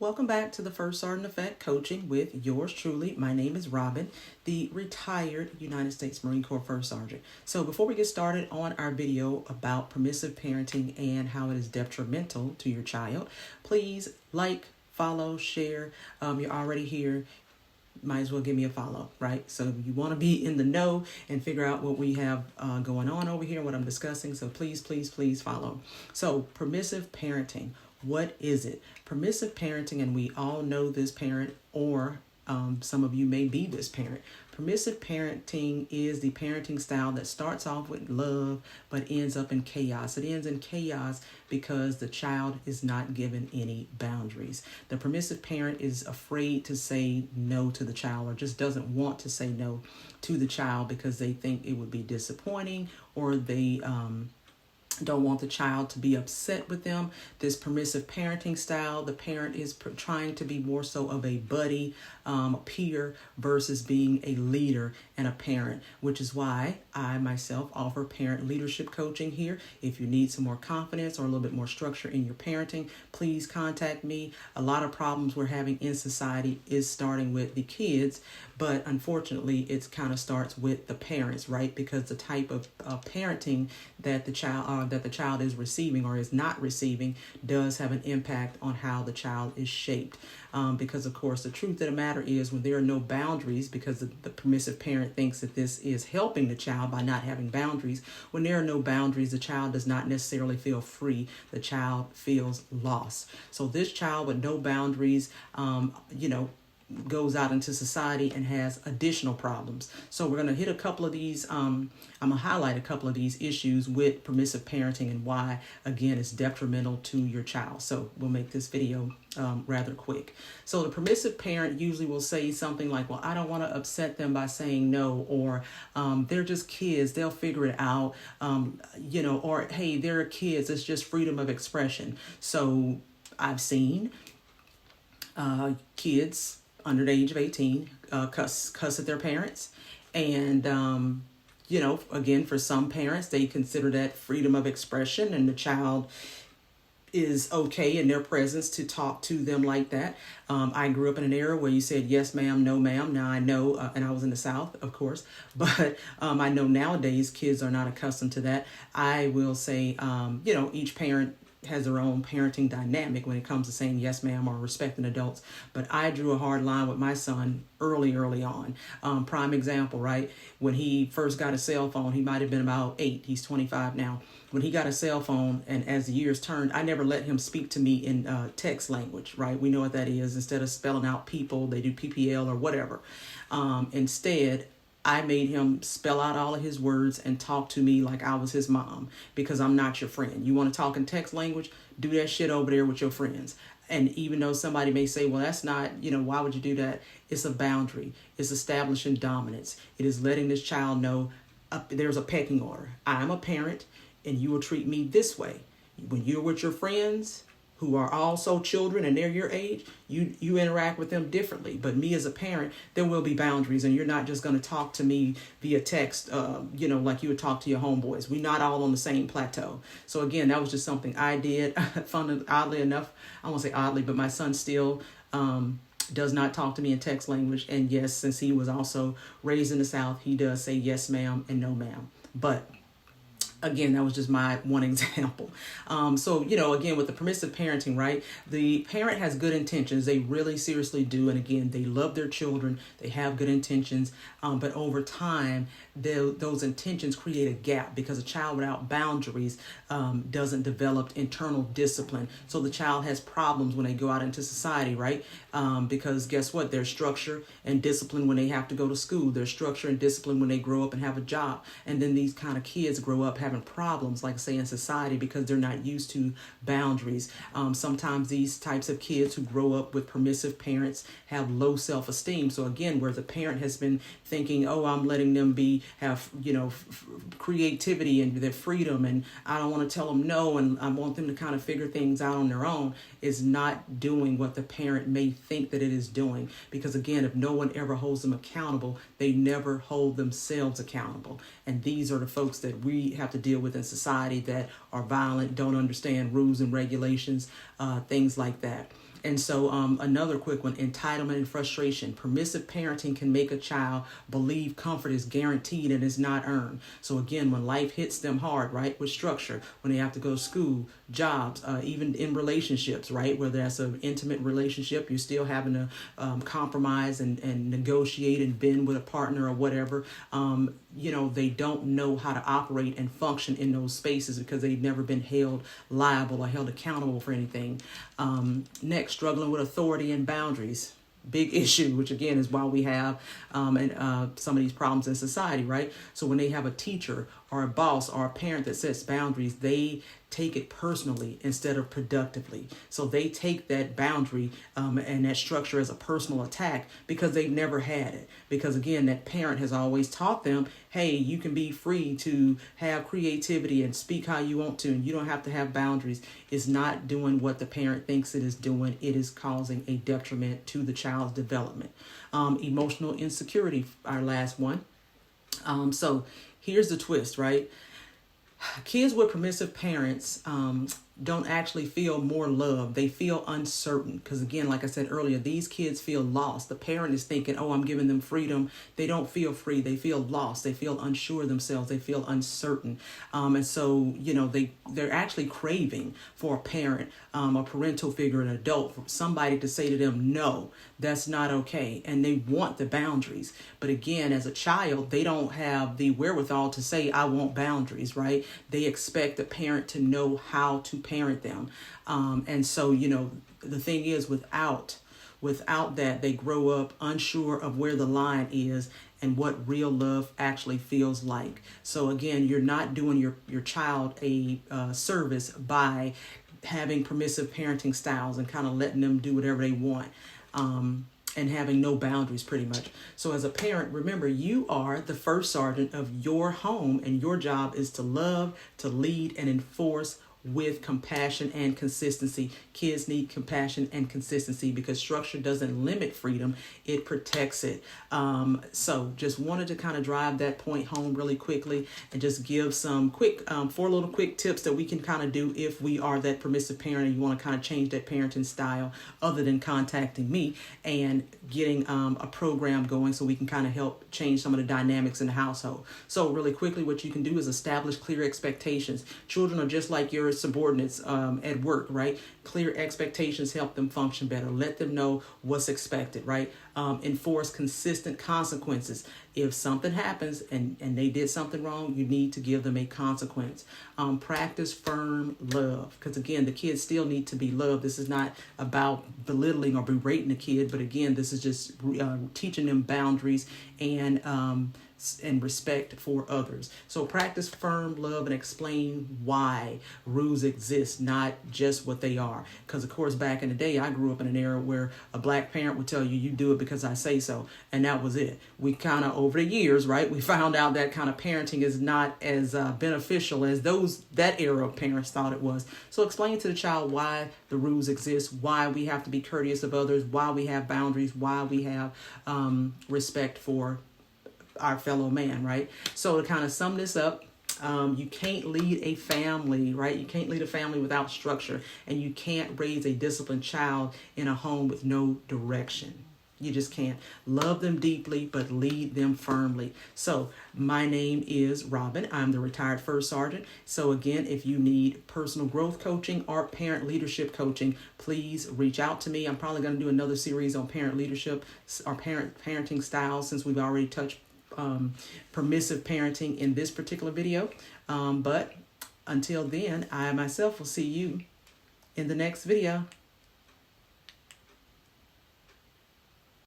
Welcome back to the First Sergeant Effect Coaching with yours truly. My name is Robyn, the retired United States Marine Corps First Sergeant. So before we get started on our video about permissive parenting and how it is detrimental to your child, please like, follow, share. You're already here. Might as well give me a follow, right? So you want to be in the know and figure out what we have going on over here, what I'm discussing. So please follow. So permissive parenting. What is it? Permissive parenting, and we all know this parent, or some of you may be this parent. Permissive parenting is the parenting style that starts off with love but ends up in chaos. It ends in chaos because the child is not given any boundaries. The permissive parent is afraid to say no to the child, or just doesn't want to say no to the child because they think it would be disappointing, or they don't want the child to be upset with them. This permissive parenting style, the parent is trying to be more so of a buddy, peer, versus being a leader and a parent, which is why I myself offer parent leadership coaching here. If you need some more confidence or a little bit more structure in your parenting, please contact me. A lot of problems we're having in society is starting with the kids, but unfortunately it kind of starts with the parents, right? Because the type of parenting that the child is receiving or is not receiving does have an impact on how the child is shaped. Because of course the truth of the matter is, when there are no boundaries, because the permissive parent thinks that this is helping the child by not having boundaries, when there are no boundaries, the child does not necessarily feel free. The child feels lost. So this child with no boundaries, goes out into society and has additional problems. So we're going to hit a couple of these. I'm going to highlight a couple of these issues with permissive parenting and why, again, it's detrimental to your child. So we'll make this video rather quick. So the permissive parent usually will say something like, well, I don't want to upset them by saying no, or they're just kids, they'll figure it out, or hey, they're kids, it's just freedom of expression. So I've seen kids under the age of 18 cuss at their parents. And, again, for some parents, they consider that freedom of expression, and the child is okay in their presence to talk to them like that. I grew up in an era where you said yes ma'am, no ma'am. Now I know, and I was in the South, of course, but I know nowadays kids are not accustomed to that. I will say, each parent has their own parenting dynamic when it comes to saying yes ma'am or respecting adults. But I drew a hard line with my son early on. Prime example, right? When he first got a cell phone, he might have been about 8. He's 25 now. When he got a cell phone, and as the years turned, I never let him speak to me in text language, right? We know what that is. Instead of spelling out people, they do PPL or whatever. Instead, I made him spell out all of his words and talk to me like I was his mom, because I'm not your friend. You want to talk in text language? Do that shit over there with your friends. And even though somebody may say, well, that's not, why would you do that? It's a boundary. It's establishing dominance. It is letting this child know there's a pecking order. I'm a parent, and you will treat me this way. When you're with your friends who are also children and they're your age, you interact with them differently. But me as a parent, there will be boundaries, and you're not just going to talk to me via text, like you would talk to your homeboys. We're not all on the same plateau. So again, that was just something I did. Oddly enough, I won't say oddly, but my son still does not talk to me in text language. And yes, since he was also raised in the South, he does say yes ma'am and no ma'am. But again, that was just my one example. Again, with the permissive parenting, right? The parent has good intentions. They really seriously do. And again, they love their children. They have good intentions. But over time, those intentions create a gap, because a child without boundaries doesn't develop internal discipline. So the child has problems when they go out into society, right? Because guess what? There's structure and discipline when they have to go to school. There's structure and discipline when they grow up and have a job. And then these kind of kids grow up having problems, like say in society, because they're not used to boundaries. Sometimes these types of kids who grow up with permissive parents have low self-esteem. So again, where the parent has been thinking, oh, I'm letting them have creativity and their freedom, and I don't want to tell them no, and I want them to kind of figure things out on their own, is not doing what the parent may think that it is doing. Because again, if no one ever holds them accountable, they never hold themselves accountable. And these are the folks that we have to deal with in society that are violent, don't understand rules and regulations, things like that. And so another quick one, entitlement and frustration. Permissive parenting can make a child believe comfort is guaranteed and is not earned. So again, when life hits them hard, right, with structure, when they have to go to school, jobs, even in relationships, right, whether that's an intimate relationship, you're still having to compromise and negotiate and bend with a partner or whatever. They don't know how to operate and function in those spaces because they've never been held liable or held accountable for anything. Next, struggling with authority and boundaries. Big issue, which again is why we have some of these problems in society, right? So when they have a teacher or a boss or a parent that sets boundaries, they take it personally instead of productively. So they take that boundary and that structure as a personal attack because they've never had it. Because again, that parent has always taught them, hey, you can be free to have creativity and speak how you want to, and you don't have to have boundaries. It's not doing what the parent thinks it is doing. It is causing a detriment to the child's development. Emotional insecurity, our last one. So here's the twist, right? Kids with permissive parents don't actually feel more love. They feel uncertain because, again, like I said earlier, these kids feel lost. The parent is thinking, oh, I'm giving them freedom. They don't feel free. They feel lost. They feel unsure of themselves. They feel uncertain. And so, they're actually craving for a parent, a parental figure, an adult, for somebody to say to them, no, that's not okay. And they want the boundaries. But again, as a child, they don't have the wherewithal to say, I want boundaries, right? They expect the parent to know how to parent them. And so, the thing is, without that, they grow up unsure of where the line is and what real love actually feels like. So again, you're not doing your child a service by having permissive parenting styles and kind of letting them do whatever they want. And having no boundaries pretty much. So as a parent, remember, you are the first sergeant of your home, and your job is to love, to lead, and enforce with compassion and consistency. Kids need compassion and consistency because structure doesn't limit freedom, it protects it. So just wanted to kind of drive that point home really quickly and just give some quick, 4 little quick tips that we can kind of do if we are that permissive parent and you want to kind of change that parenting style other than contacting me and getting a program going so we can kind of help change some of the dynamics in the household. So really quickly, what you can do is establish clear expectations. Children are just like your subordinates at work, right? Clear expectations help them function better. Let them know what's expected, right? Enforce consistent consequences. If something happens and they did something wrong, you need to give them a consequence. Practice firm love, because again, the kids still need to be loved. This is not about belittling or berating the kid, but again, this is just teaching them boundaries and respect for others. So practice firm love and explain why rules exist, not just what they are. Because of course, back in the day, I grew up in an era where a black parent would tell you, you do it because I say so. And that was it. We kind of, over the years, right, we found out that kind of parenting is not as beneficial as that era of parents thought it was. So explain to the child why the rules exist, why we have to be courteous of others, why we have boundaries, why we have respect for our fellow man, right? So to kind of sum this up, you can't lead a family, right? You can't lead a family without structure, and you can't raise a disciplined child in a home with no direction. You just can't. Love them deeply, but lead them firmly. So my name is Robyn. I'm the retired first sergeant. So again, if you need personal growth coaching or parent leadership coaching, please reach out to me. I'm probably going to do another series on parent leadership or parenting styles, since we've already touched permissive parenting in this particular video. But until then, I myself will see you in the next video.